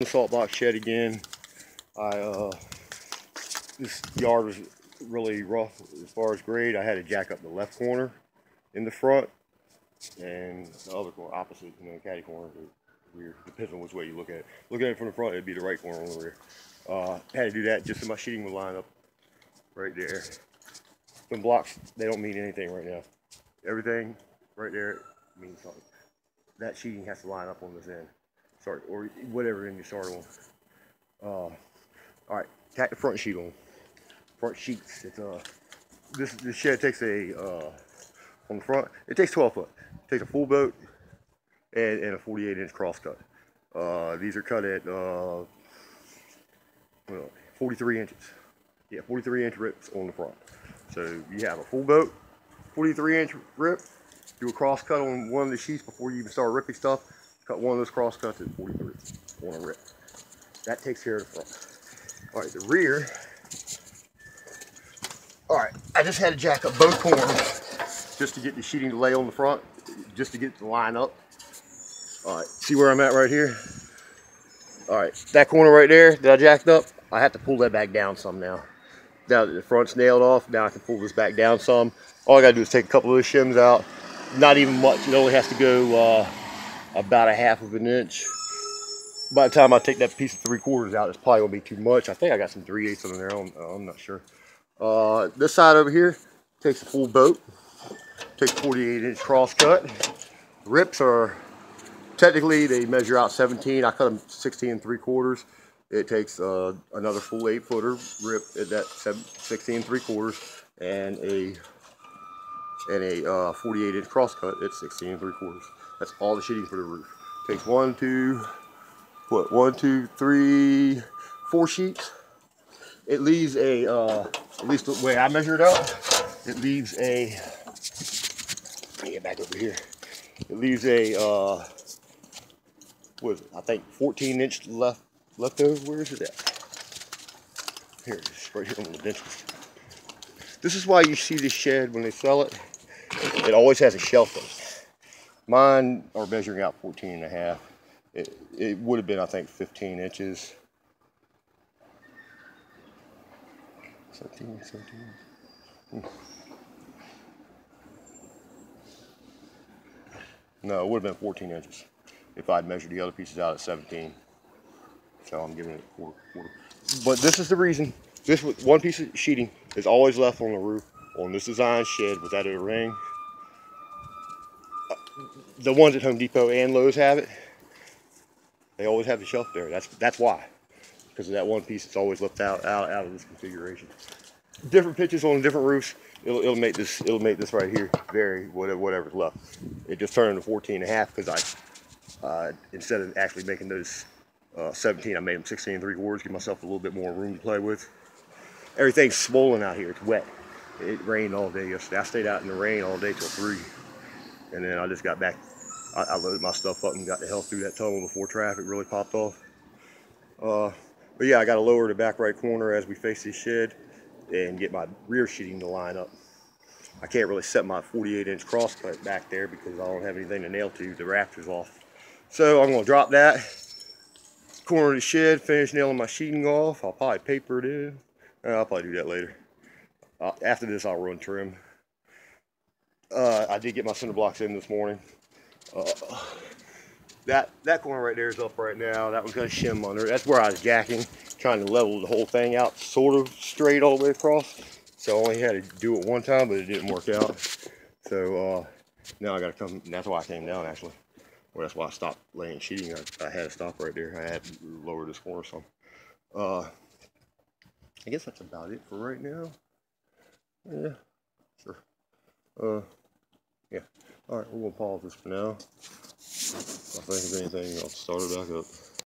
The salt box shed again. This yard was really rough as far as grade. I had to jack up the left corner in the front and the other corner opposite, caddy corner, the rear. Depends on which way you look at it. Looking at it from the front, it'd be the right corner on the rear. Had to do that just so my sheeting would line up right there. Some blocks, they don't mean anything right now. Everything right there means something. That sheeting has to line up on this end. Sorry, or whatever end you start on. Alright, tack the front sheet on. Front sheets. It's this shed takes on the front, it takes 12 foot. It takes a full boat and a 48-inch cross cut. These are cut at 43 inches. Yeah, 43-inch rips on the front. So you have a full boat, 43-inch rip, do a cross cut on one of the sheets before you even start ripping stuff. Cut one of those cross cuts at 43 on a rip. That takes care of the front. All right, the rear. All right, I just had to jack up both corners just to get the sheeting to lay on the front, just to get it to line up. All right, see where I'm at right here? All right, that corner right there that I jacked up, I have to pull that back down some now. Now that the front's nailed off, now I can pull this back down some. All I gotta do is take a couple of those shims out. Not even much, it only has to go about a half of an inch. By the time I take that piece of 3/4 out, it's probably gonna be too much. I think I got some 3/8 on there, I'm not sure. This side over here takes a full boat, takes a 48-inch cross cut. Rips are, technically they measure out 17. I cut them 16 3/4. It takes another full 8-footer rip at that 16 3/4 and a 48-inch cross cut at 16 3/4. That's all the sheeting for the roof. Takes 1, 2, 3, 4 sheets. It leaves a, at least the way I measure it out, it leaves a, let me get back over here. It leaves a, what is it? I think 14-inch left over. Where is it at? Here it is, right here on the benches. This is why you see this shed when they sell it. It always has a shelf in it. Mine are measuring out 14.5. It would have been, I think, 15 inches. 17. No, it would have been 14 inches if I'd measured the other pieces out at 17. So I'm giving it a quarter. But this is the reason. This one piece of sheeting is always left on the roof on this design shed without a ring. The ones at Home Depot and Lowe's have it. They always have the shelf there. That's why. Because of that one piece that's always left out of this configuration. Different pitches on different roofs, it'll make this right here vary whatever's left. It just turned into 14.5 because I instead of actually making those 17, I made them 16 3/4, give myself a little bit more room to play with. Everything's swollen out here. It's wet. It rained all day yesterday. I stayed out in the rain all day till 3, and then I just got back. I loaded my stuff up and got the hell through that tunnel before traffic really popped off. But yeah, I got to lower the back right corner as we face this shed and get my rear sheeting to line up. I can't really set my 48-inch cross cut back there because I don't have anything to nail to the rafters off. So I'm going to drop that corner of the shed, finish nailing my sheeting off. I'll probably paper it in. I'll probably do that later. After this, I'll run trim. I did get my cinder blocks in this morning. That corner right there is up right now. That was going to shim under. That's where I was jacking, trying to level the whole thing out sort of straight all the way across. So I only had to do it one time, but it didn't work out. So now I got to come, and that's why I came down actually. Well, that's why I stopped laying sheeting. I had to stop right there. I had to lower this corner some. I guess that's about it for right now. Yeah, sure. Yeah. All right, we're gonna pause this for now. If I think of anything, I'll start it back up.